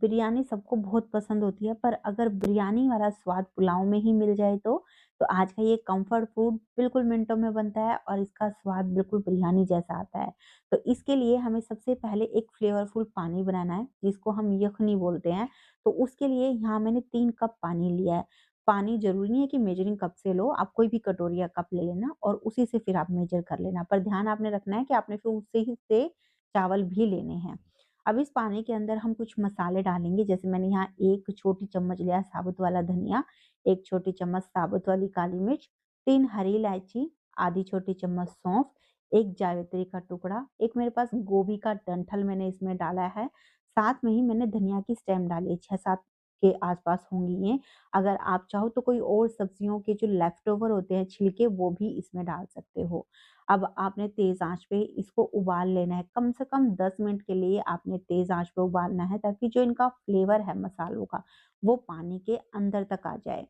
बिरयानी सबको बहुत पसंद होती है, पर अगर बिरयानी वाला स्वाद पुलाव में ही मिल जाए तो आज का ये कम्फर्ट फूड बिल्कुल मिनटों में बनता है और इसका स्वाद बिल्कुल बिरयानी जैसा आता है। तो इसके लिए हमें सबसे पहले एक फ्लेवरफुल पानी बनाना है, जिसको हम यखनी बोलते हैं। तो उसके लिए यहाँ मैंने 3 कप पानी लिया है। पानी ज़रूरी नहीं है कि मेजरिंग कप से लो, आप कोई भी कटोरी या कप ले लेना और उसी से फिर आप मेजर कर लेना। पर ध्यान आपने रखना है कि आपने फिर उससे ही से चावल भी लेने हैं। अब इस पानी के अंदर हम कुछ मसाले डालेंगे, जैसे मैंने यहाँ 1 छोटी चम्मच लिया साबुत वाला धनिया, 1 छोटी चम्मच साबुत वाली काली मिर्च, 3 हरी इलायची, आधी छोटी चम्मच सौंफ, 1 जावित्री का टुकड़ा, एक मेरे पास गोभी का डंठल मैंने इसमें डाला है, साथ में ही मैंने धनिया की स्टेम डाली है, 6-7 के आसपास होंगी ये। अगर आप चाहो तो कोई और सब्जियों के जो लेफ्ट ओवर होते हैं छिलके, वो भी इसमें डाल सकते हो। अब आपने तेज़ आँच पे इसको उबाल लेना है। कम से कम 10 मिनट के लिए आपने तेज़ आँच पे उबालना है, ताकि जो इनका फ्लेवर है मसालों का, वो पानी के अंदर तक आ जाए।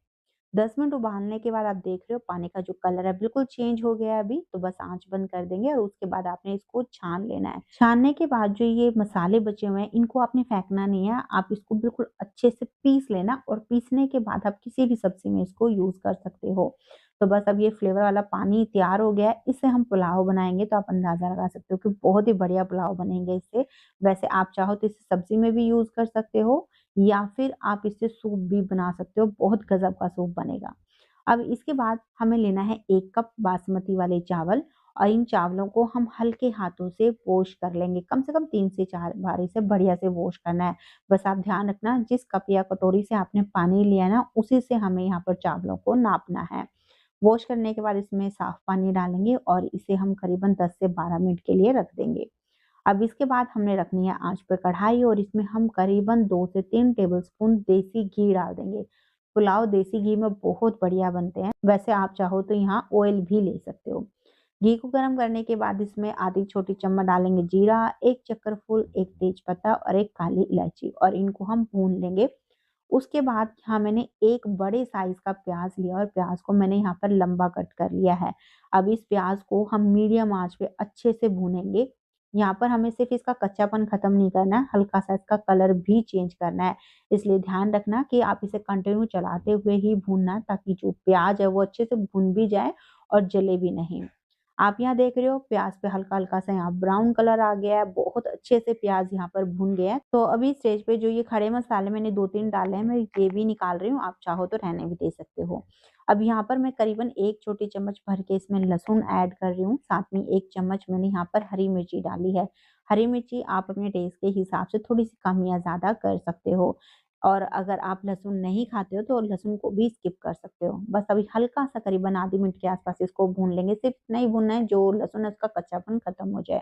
10 मिनट उबालने के बाद आप देख रहे हो पानी का जो कलर है बिल्कुल चेंज हो गया है अभी, तो बस आँच बंद कर देंगे और उसके बाद आपने इसको छान लेना है। छानने के बाद जो ये मसाले बचे हुए हैं, इनको आपने फेंकना नहीं है, आप इसको बिल्कुल अच्छे से पीस लेना और पीसने के बाद आप किसी भी सब्ज़ी में इसको यूज़ कर सकते हो। तो बस अब ये फ्लेवर वाला पानी तैयार हो गया है, इससे हम पुलाव बनाएँगे तो आप अंदाज़ा लगा सकते हो कि बहुत ही बढ़िया पुलाव बनेंगे इससे। वैसे आप चाहो तो इसे सब्ज़ी में भी यूज़ कर सकते हो या फिर आप इससे सूप भी बना सकते हो, बहुत गज़ब का सूप बनेगा। अब इसके बाद हमें लेना है 1 कप बासमती वाले चावल और इन चावलों को हम हल्के हाथों से वॉश कर लेंगे। कम से कम 3 से 4 बार इसे बढ़िया से वॉश करना है। बस आप ध्यान रखना, जिस कप या कटोरी से आपने पानी लिया है ना, उसी से हमें यहाँ पर चावलों को नापना है। वॉश करने के बाद इसमें साफ पानी डालेंगे और इसे हम करीबन 10 से 12 मिनट के लिए रख देंगे। अब इसके बाद हमने रखनी है आँच पे कढ़ाई और इसमें हम करीबन 2 से 3 टेबलस्पून देसी घी डाल देंगे। पुलाव देसी घी में बहुत बढ़िया बनते हैं। वैसे आप चाहो तो यहाँ ऑयल भी ले सकते हो। घी को गरम करने के बाद इसमें आधी छोटी चम्मच डालेंगे जीरा, 1 चक्कर फूल, 1 तेजपत्ता और 1 काली इलायची और इनको हम भून लेंगे। उसके बाद यहाँ मैंने एक बड़े साइज़ का प्याज़ लिया और प्याज़ को मैंने यहाँ पर लंबा कट कर लिया है। अब इस प्याज़ को हम मीडियम आँच पे अच्छे से भूनेंगे। यहाँ पर हमें सिर्फ़ इसका कच्चापन ख़त्म नहीं करना है, हल्का-सा इसका कलर भी चेंज करना है। इसलिए ध्यान रखना कि आप इसे कंटिन्यू चलाते हुए ही भूनना है, ताकि जो प्याज़ है वो अच्छे से भुन भी जाए और जले भी नहीं। आप यहाँ देख रहे हो प्याज़ पे हल्का-हल्का सा यहाँ ब्राउन कलर आ गया है, बहुत अच्छे से प्याज़ यहाँ पर भुन गया है। तो अभी स्टेज पे जो ये खड़े मसाले मैंने 2-3 डाले हैं, मैं ये भी निकाल रही हूँ, आप चाहो तो रहने भी दे सकते हो। अब यहाँ पर मैं करीबन 1 छोटी चम्मच भर के इसमें लहसुन ऐड कर रही हूँ, साथ में 1 चम्मच मैंने यहाँ पर हरी मिर्ची डाली है। हरी मिर्ची आप अपने टेस्ट के हिसाब से थोड़ी-सी कम या ज़्यादा कर सकते हो और अगर आप लहसुन नहीं खाते हो तो लहसुन को भी स्किप कर सकते हो। बस अभी हल्का-सा करीबन आधे मिनट के आस-पास इसको भून लेंगे, सिर्फ़ इतना ही भूनना है जो लहसुन है उसका कच्चापन खत्म हो जाए।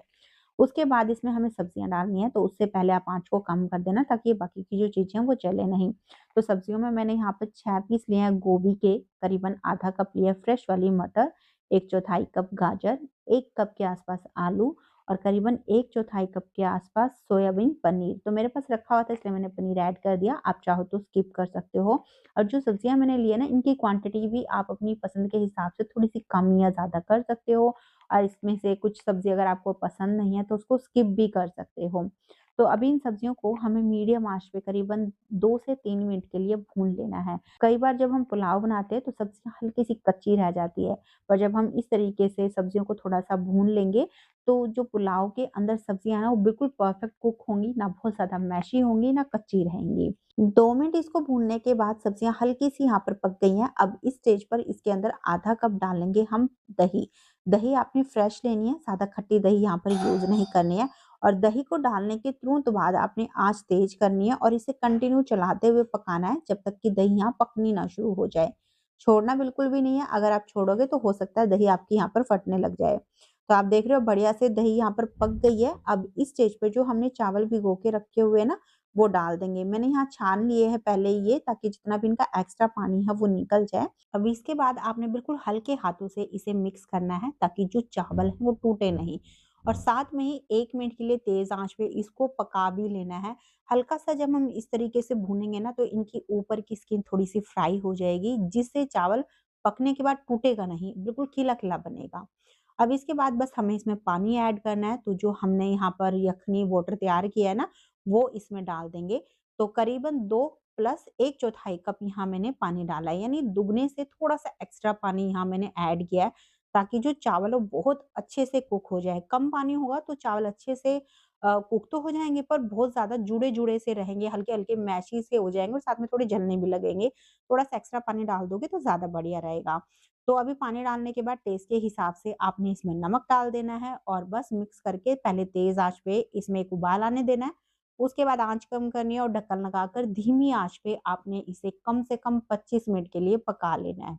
उसके बाद इसमें हमें सब्जियाँ डालनी है, तो उससे पहले आप आँच को कम कर देना, ताकि ये बाकी की जो चीज़ें हैं वो जले नहीं। तो सब्जियों में मैंने यहाँ पर 6 पीस लिए हैं गोभी के, करीबन आधा कप लिया फ्रेश वाली मटर, 1/4 कप गाजर, 1 कप के आसपास आलू और करीबन 1/4 कप के आसपास सोयाबीन पनीर। तो मेरे पास रखा हुआ था इसलिए मैंने पनीर ऐड कर दिया, आप चाहो तो स्किप कर सकते हो। और जो सब्जियाँ मैंने ली है ना, इनकी क्वांटिटी भी आप अपनी पसंद के हिसाब से थोड़ी-सी कम या ज़्यादा कर सकते हो। और इसमें से कुछ सब्ज़ी अगर आपको पसंद नहीं है तो उसको स्किप भी कर सकते हो। तो अभी इन सब्जियों को हमें मीडियम आँच पे करीबन 2 से 3 मिनट के लिए भून लेना है। कई बार जब हम पुलाव बनाते हैं तो सब्जियाँ हल्की-सी कच्ची रह जाती है, पर जब हम इस तरीके से सब्जियों को थोड़ा-सा भून लेंगे, तो जो पुलाव के अंदर सब्जियाँ हैं ना वो बिल्कुल परफेक्ट कुक होंगी, ना बहुत ज़्यादा मैशी होंगी, ना कच्ची रहेंगी। 2 मिनट इसको भूनने के बाद सब्जियाँ हल्की-सी यहाँ पर पक गई हैं। अब इस स्टेज पर इसके अंदर आधा कप डालेंगे हम दही। दही आपने फ्रेश लेनी है, ज़्यादा खट्टी दही यहाँ पर यूज़ नहीं करनी है और दही को डालने के तुरंत बाद आपने आँच तेज़ करनी है और इसे कंटिन्यू चलाते हुए पकाना है जब तक कि दही यहाँ पकनी ना शुरू हो जाए। छोड़ना बिल्कुल भी नहीं है, अगर आप छोड़ोगे तो हो सकता है दही आपकी यहाँ पर फटने लग जाए। तो आप देख रहे हो बढ़िया से दही यहाँ पर पक गई है। अब इस स्टेज पे जो हमने चावल भिगो के रखे हुए हैं ना, वो डाल देंगे। मैंने यहाँ छान लिए हैं पहले ही ये, ताकि जितना भी इनका एक्स्ट्रा पानी है वो निकल जाए। अब इसके बाद आपने बिल्कुल हल्के हाथों से इसे मिक्स करना है, ताकि जो चावल है वो टूटे नहीं और साथ में ही 1 मिनट के लिए तेज़ आँच पे इसको पका भी लेना है। हल्का-सा जब हम इस तरीके से भूनेंगे ना, तो इनकी ऊपर की स्किन थोड़ी-सी फ्राई हो जाएगी, जिससे चावल पकने के बाद टूटेगा नहीं, बिल्कुल खिला-खिला बनेगा। अब इसके बाद बस हमें इसमें पानी ऐड करना है, तो जो हमने यहाँ पर यखनी वाटर तैयार किया है ना, वो इसमें डाल देंगे। तो करीबन 2 प्लस 1 चौथाई कप यहाँ मैंने पानी डाला है, यानी दुगने से थोड़ा-सा एक्स्ट्रा पानी यहाँ मैंने ऐड किया है, ताकि जो चावल है बहुत अच्छे से कुक हो जाए। कम पानी होगा तो चावल अच्छे से कुक तो हो जाएँगे, पर बहुत ज़्यादा जुड़े-जुड़े से रहेंगे, हल्के-हल्के मैशी से हो जाएँगे और साथ में थोड़े जलने भी लगेंगे। थोड़ा-सा एक्स्ट्रा पानी डाल दोगे तो ज़्यादा बढ़िया रहेगा। तो अभी पानी डालने के बाद टेस्ट के हिसाब से आपने इसमें नमक डाल देना है और बस मिक्स करके पहले तेज़ आँच पे इसमें एक उबाल आने देना है। उसके बाद आँच कम करनी है और ढक्कन लगाकर धीमी आँच पे आपने इसे कम से कम 25 मिनट के लिए पका लेना है।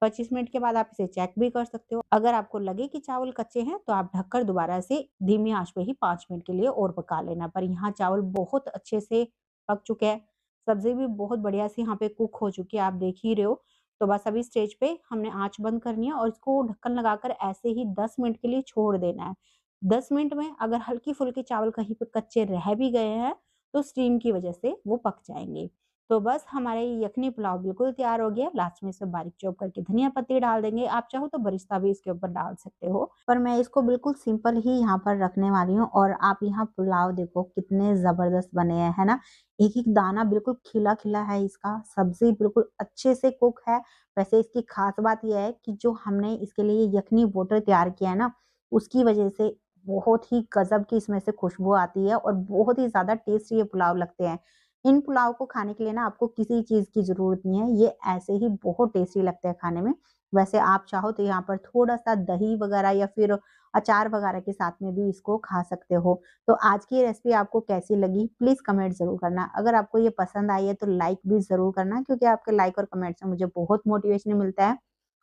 25 मिनट के बाद आप इसे चेक भी कर सकते हो। अगर आपको लगे कि चावल कच्चे हैं तो आप ढककर दोबारा से धीमी आँच पे ही 5 मिनट के लिए और पका लेना। पर यहाँ चावल बहुत अच्छे से पक चुके हैं। सब्ज़ी भी बहुत बढ़िया से यहाँ पे कुक हो चुकी है, आप देख ही रहे हो। तो बस अभी स्टेज पे हमने आँच बंद करनी है और इसको ढक्कन लगाकर ऐसे ही 10 मिनट के लिए छोड़ देना है। 10 मिनट में अगर हल्की-फुल्की चावल कहीं पे कच्चे रह भी गए हैं, तो स्टीम की वज़ह से वो पक जाएँगे। तो बस हमारे ये यखनी पुलाव बिल्कुल तैयार हो गया। लास्ट में इसमें बारीक चॉप करके धनिया पत्ती डाल देंगे। आप चाहो तो बरिस्ता भी इसके ऊपर डाल सकते हो। पर मैं इसको बिल्कुल सिंपल ही यहाँ पर रखने वाली हूँ और आप यहाँ पुलाव देखो कितने ज़बरदस्त बने हैं, है ना? एक-एक दाना बिल्कुल खिला-खिला है इसका, सब्ज़ी बिल्कुल अच्छे से कुक है। वैसे इसकी ख़ास बात ये है कि जो हमने इसके लिए यखनी वाटर तैयार किया है ना, उसकी वज़ह से बहुत ही गज़ब की इसमें से खुशबू आती है और बहुत ही ज़्यादा टेस्टी ये पुलाव लगते हैं। इन पुलाव को खाने के लिए ना आपको किसी चीज़ की ज़रूरत नहीं है, ये ऐसे ही बहुत टेस्टी लगते हैं खाने में। वैसे आप चाहो तो यहाँ पर थोड़ा-सा दही वगैरह या फिर अचार वगैरह के साथ में भी इसको खा सकते हो। तो आज की ये रेसिपी आपको कैसी लगी प्लीज़ कमेंट ज़रूर करना। अगर आपको ये पसंद आई है तो लाइक भी ज़रूर करना, क्योंकि आपके लाइक और कमेंट से मुझे बहुत मोटिवेशन मिलता है।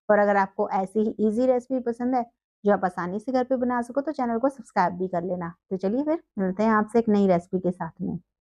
और अगर आपको ऐसी ही ईज़ी रेसिपी पसंद है, जो आप आसानी से घर पे बना सको, तो चैनल को सब्सक्राइब भी कर लेना। तो चलिए फिर मिलते हैं आपसे एक नई रेसिपी के साथ में।